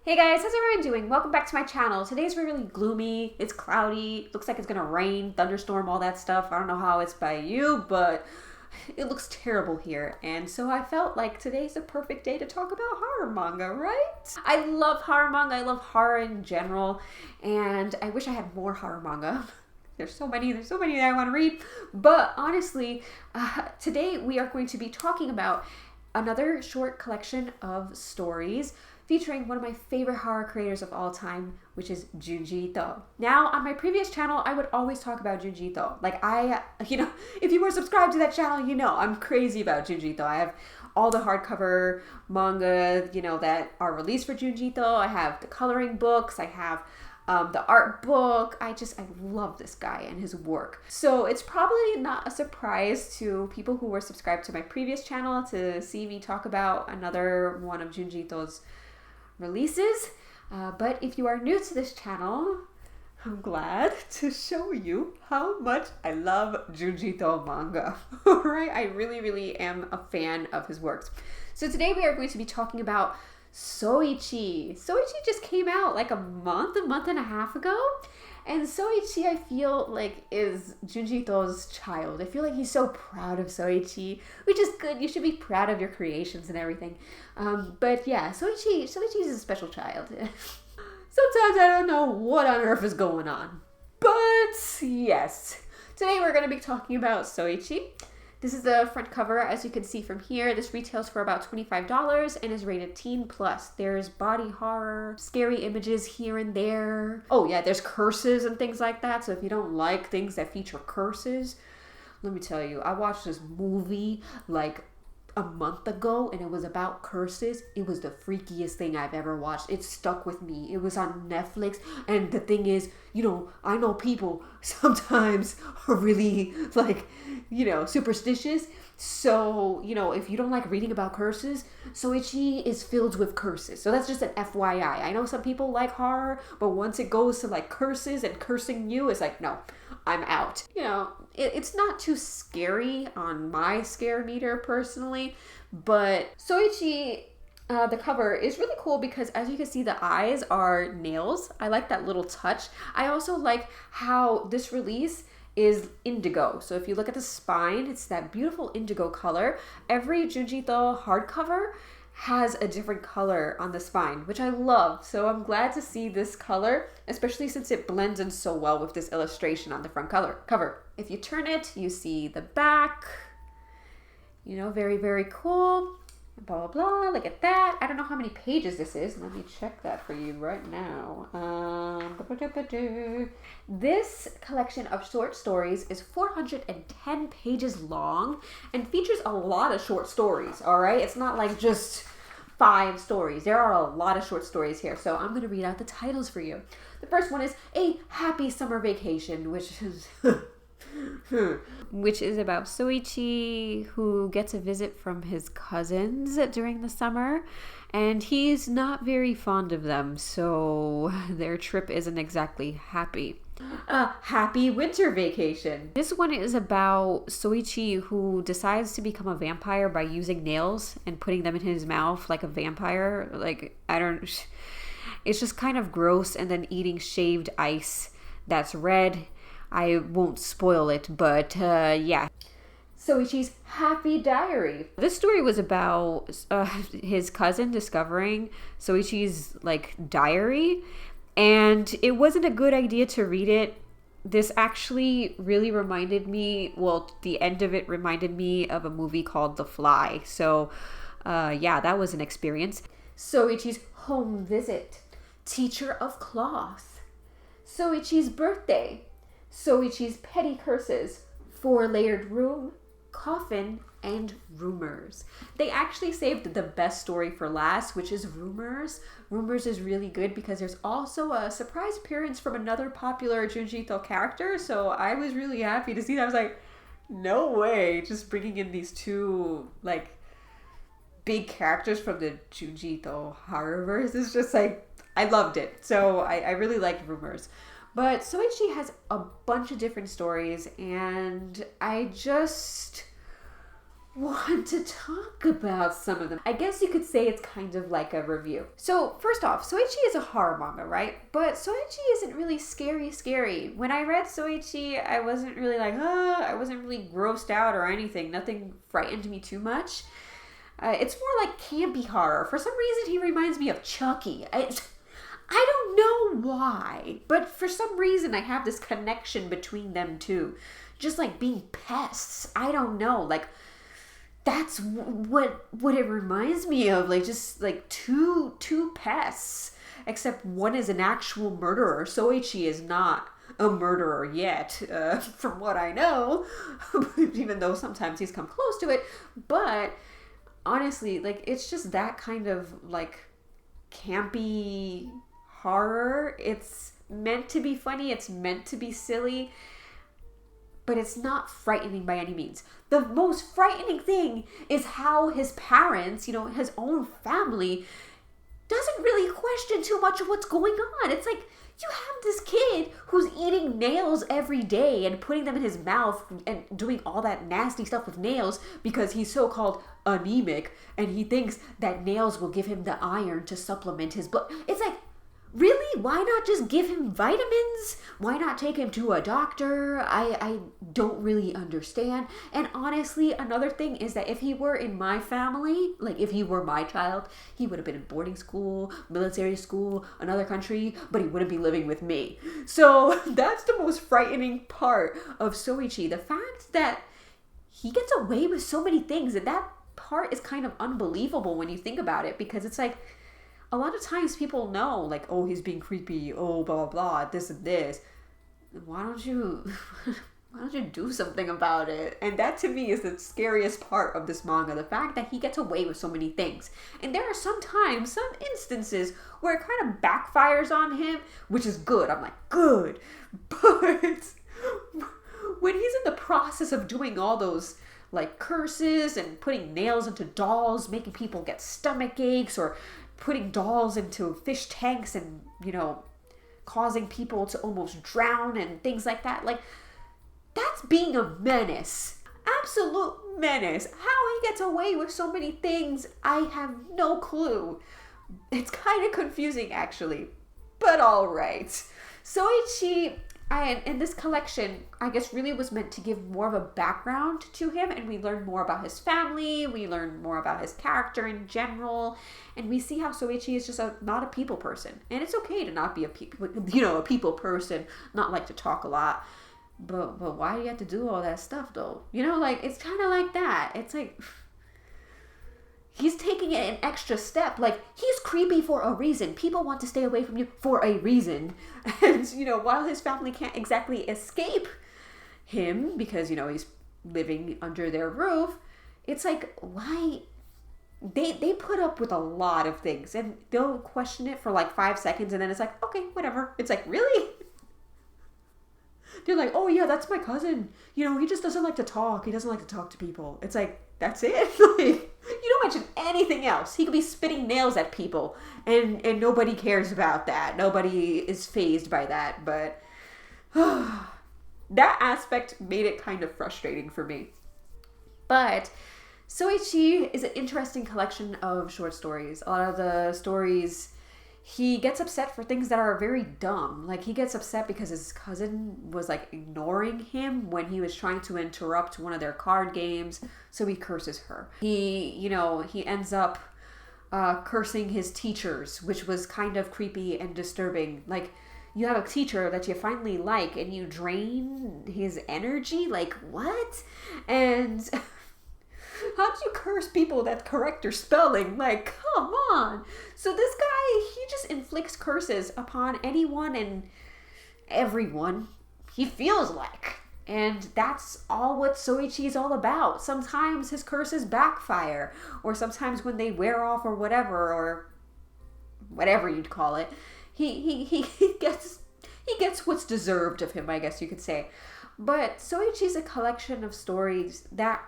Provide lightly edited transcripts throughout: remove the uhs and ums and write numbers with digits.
Hey guys, how's everyone doing? Welcome back to my channel. Today's really gloomy, it's cloudy, looks like it's gonna rain, thunderstorm, all that stuff. I don't know how it's by you, but it looks terrible here. And so I felt like today's a perfect day to talk about horror manga, right? I love horror manga, I love horror in general, and I wish I had more horror manga. There's so many that I want to read. But honestly, today we are going to be talking about another short collection of stories featuring one of my favorite horror creators of all time, which is Junji. Now, on my previous channel, I would always talk about Junji. Like if you were subscribed to that channel, you know I'm crazy about Junji. I have all the hardcover manga, that are released for Junji. I have the coloring books. I have the art book. I love this guy and his work. So it's probably not a surprise to people who were subscribed to my previous channel to see me talk about another one of Junji Ito's releases. But if you are new to this channel, I'm glad to show you how much I love Junji Ito manga. Alright, I really am a fan of his works. So today we are going to be talking about Soichi. Soichi just came out like a month and a half ago. And Soichi, I feel like, is Junji Ito's child. I feel like he's so proud of Soichi, which is good. You should be proud of your creations and everything. But yeah, Soichi is a special child. Sometimes I don't know what on earth is going on. But yes, today we're going to be talking about Soichi. This is the front cover, as you can see from here. This retails for about $25 and is rated teen+. There's body horror, scary images here and there. Oh yeah, there's curses and things like that. So if you don't like things that feature curses, let me tell you, I watched this movie like a month ago and it was about curses. It was the freakiest thing I've ever watched. It stuck with me. It was on Netflix, and the thing is, I know people sometimes are really superstitious. So, if you don't like reading about curses, Soichi is filled with curses. So that's just an FYI. I know some people like horror, but once it goes to like curses and cursing you, it's like, no, I'm out. It's not too scary on my scare meter personally, but Soichi, the cover is really cool because, as you can see, the eyes are nails. I like that little touch. I also like how this release is indigo. So if you look at the spine, it's that beautiful indigo color. Every Junji Ito hardcover has a different color on the spine, which I love. So I'm glad to see this color, especially since it blends in so well with this illustration on the front cover. If you turn it, you see the back. Very cool. Blah, blah, blah. Look at that. I don't know how many pages this is. Let me check that for you right now. This collection of short stories is 410 pages long and features a lot of short stories, all right? It's not like just 5 stories. There are a lot of short stories here, so I'm going to read out the titles for you. The first one is A Happy Summer Vacation, which is... which is about Soichi, who gets a visit from his cousins during the summer, and he's not very fond of them, so their trip isn't exactly happy. Happy Winter Vacation. This one is about Soichi, who decides to become a vampire by using nails and putting them in his mouth like a vampire. It's just kind of gross, and then eating shaved ice that's red. I won't spoil it, but yeah. Soichi's Happy Diary. This story was about his cousin discovering Soichi's diary, and it wasn't a good idea to read it. This actually really reminded me, the end of it reminded me of a movie called The Fly. So yeah, that was an experience. Soichi's Home Visit. Teacher of Cloth. Soichi's Birthday. Soichi's Petty Curses, 4-layered room, coffin, and rumors. They actually saved the best story for last, which is rumors. Rumors is really good because there's also a surprise appearance from another popular Junji Ito character, so I was really happy to see that. I was like, no way, just bringing in these two big characters from the Junji Ito horrorverse is just I loved it. So I really liked rumors. But Soichi has a bunch of different stories, and I just want to talk about some of them. I guess you could say it's kind of like a review. So first off, Soichi is a horror manga, right? But Soichi isn't really scary. When I read Soichi, I wasn't really like, I wasn't really grossed out or anything. Nothing frightened me too much. It's more like campy horror. For some reason, he reminds me of Chucky. I don't know why, but for some reason, I have this connection between them two. Just like being pests. I don't know. Like, that's what it reminds me of. Like, just like two pests. Except one is an actual murderer. Soichi is not a murderer yet, from what I know. Even though sometimes he's come close to it. But honestly, like, it's just that kind of like campy horror. It's meant to be funny. It's meant to be silly. But it's not frightening by any means. The most frightening thing is how his parents, his own family, doesn't really question too much of what's going on. It's like, you have this kid who's eating nails every day and putting them in his mouth and doing all that nasty stuff with nails because he's so-called anemic and he thinks that nails will give him the iron to supplement his blood. It's like, really? Why not just give him vitamins? Why not take him to a doctor? I don't really understand. And honestly, another thing is that if he were in my family, like if he were my child, he would have been in boarding school, military school, another country, but he wouldn't be living with me. So that's the most frightening part of Soichi. The fact that he gets away with so many things, and that part is kind of unbelievable when you think about it, because it's like, a lot of times people know, like, oh, he's being creepy, oh, blah, blah, blah, this and this. Why don't you do something about it? And that, to me, is the scariest part of this manga, the fact that he gets away with so many things. And there are some instances, where it kind of backfires on him, which is good. I'm like, good. But when he's in the process of doing all those, like, curses and putting nails into dolls, making people get stomach aches, or putting dolls into fish tanks and, causing people to almost drown and things like that. Like, that's being a menace. Absolute menace. How he gets away with so many things, I have no clue. It's kind of confusing, actually. But all right. Soichi, and this collection, I guess, really was meant to give more of a background to him, and we learn more about his family, we learn more about his character in general, and we see how Soichi is just not a people person. And it's okay to not be a people person, not like to talk a lot. But why do you have to do all that stuff, though? Like, it's kind of like that. It's like, he's taking it an extra step. Like, he's creepy for a reason. People want to stay away from you for a reason. And, while his family can't exactly escape him because, he's living under their roof, it's like, why? They put up with a lot of things. And they'll question it for like 5 seconds. And then it's like, okay, whatever. It's like, really? They're like, oh yeah, that's my cousin. He just doesn't like to talk. He doesn't like to talk to people. It's like, that's it? Like, you don't mention anything else. He could be spitting nails at people, and nobody cares about that. Nobody is fazed by that, but that aspect made it kind of frustrating for me. But Soichi is an interesting collection of short stories. A lot of the stories, he gets upset for things that are very dumb. Like, he gets upset because his cousin was, like, ignoring him when he was trying to interrupt one of their card games, so he curses her. He ends up cursing his teachers, which was kind of creepy and disturbing. Like, you have a teacher that you finally like, and you drain his energy? Like, what? And how do you curse people that correct their spelling? Like, come on. So this guy, he just inflicts curses upon anyone and everyone he feels like. And that's all what Soichi is all about. Sometimes his curses backfire, or sometimes when they wear off or whatever you'd call it, he gets what's deserved of him, I guess you could say. But Soichi's a collection of stories that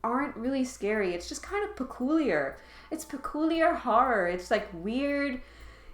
aren't really scary. It's just kind of peculiar. It's peculiar horror. It's like weird.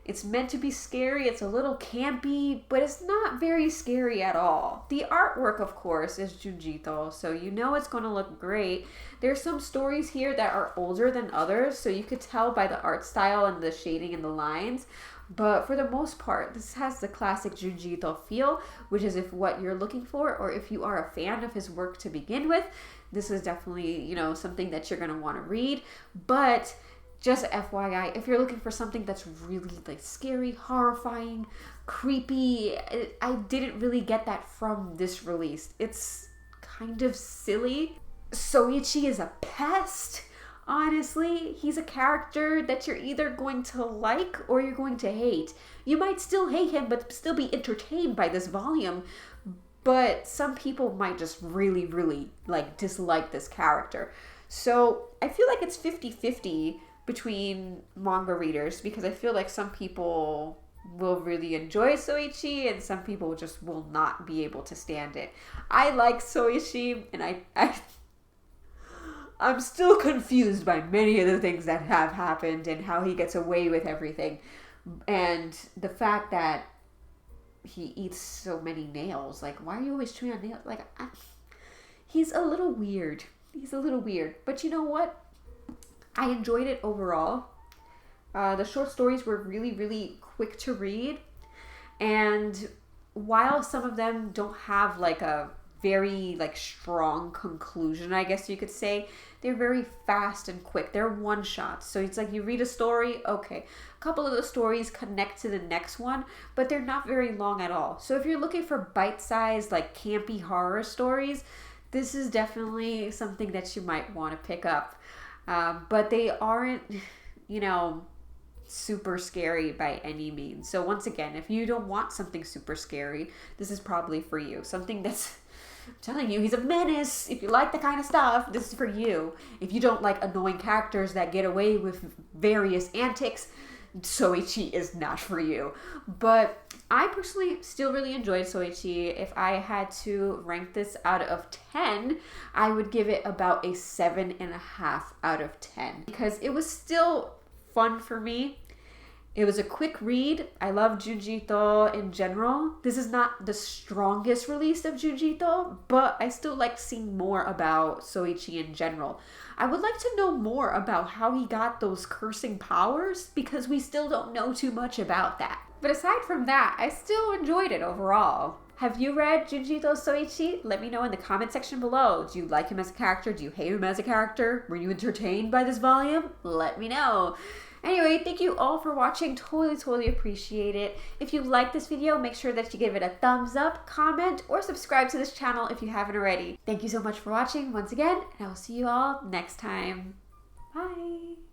It's meant to be scary. It's a little campy, but it's not very scary at all. The artwork, of course, is Junji, so you know it's going to look great. There's some stories here that are older than others, so you could tell by the art style and the shading and the lines. But for the most part, this has the classic Junji feel, which is if what you're looking for, or if you are a fan of his work to begin with, this is definitely, you know, something that you're going to want to read. But just FYI, if you're looking for something that's really like scary, horrifying, creepy, I didn't really get that from this release. It's kind of silly. Soichi is a pest. Honestly, he's a character that you're either going to like or you're going to hate. You might still hate him, but still be entertained by this volume. But some people might just really, really like dislike this character. So I feel like it's 50-50 between manga readers, because I feel like some people will really enjoy Soichi and some people just will not be able to stand it. I like Soichi, and I'm still confused by many of the things that have happened and how he gets away with everything. And the fact that he eats so many nails. Like, why are you always chewing on nails? Like, he's a little weird. He's a little weird. But you know what? I enjoyed it overall. The short stories were really, really quick to read. And while some of them don't have like a very like strong conclusion, I guess you could say, they're very fast and quick. They're one shots. So it's like you read a story, okay, a couple of the stories connect to the next one, but they're not very long at all. So if you're looking for bite-sized like campy horror stories, this is definitely something that you might want to pick up. But they aren't, you know, super scary by any means. So once again, if you don't want something super scary, this is probably for you. Something that's, I'm telling you, he's a menace. If you like the kind of stuff, this is for you. If you don't like annoying characters that get away with various antics, Soichi is not for you. But I personally still really enjoyed Soichi. If I had to rank this out of 10, I would give it about a 7.5 out of 10. Because it was still fun for me. It was a quick read. I love Junji in general. This is not the strongest release of Junji, but I still like seeing more about Soichi in general. I would like to know more about how he got those cursing powers, because we still don't know too much about that. But aside from that, I still enjoyed it overall. Have you read Junji Soichi? Let me know in the comment section below. Do you like him as a character? Do you hate him as a character? Were you entertained by this volume? Let me know. Anyway, thank you all for watching. Totally appreciate it. If you like this video, make sure that you give it a thumbs up, comment, or subscribe to this channel if you haven't already. Thank you so much for watching once again, and I will see you all next time. Bye.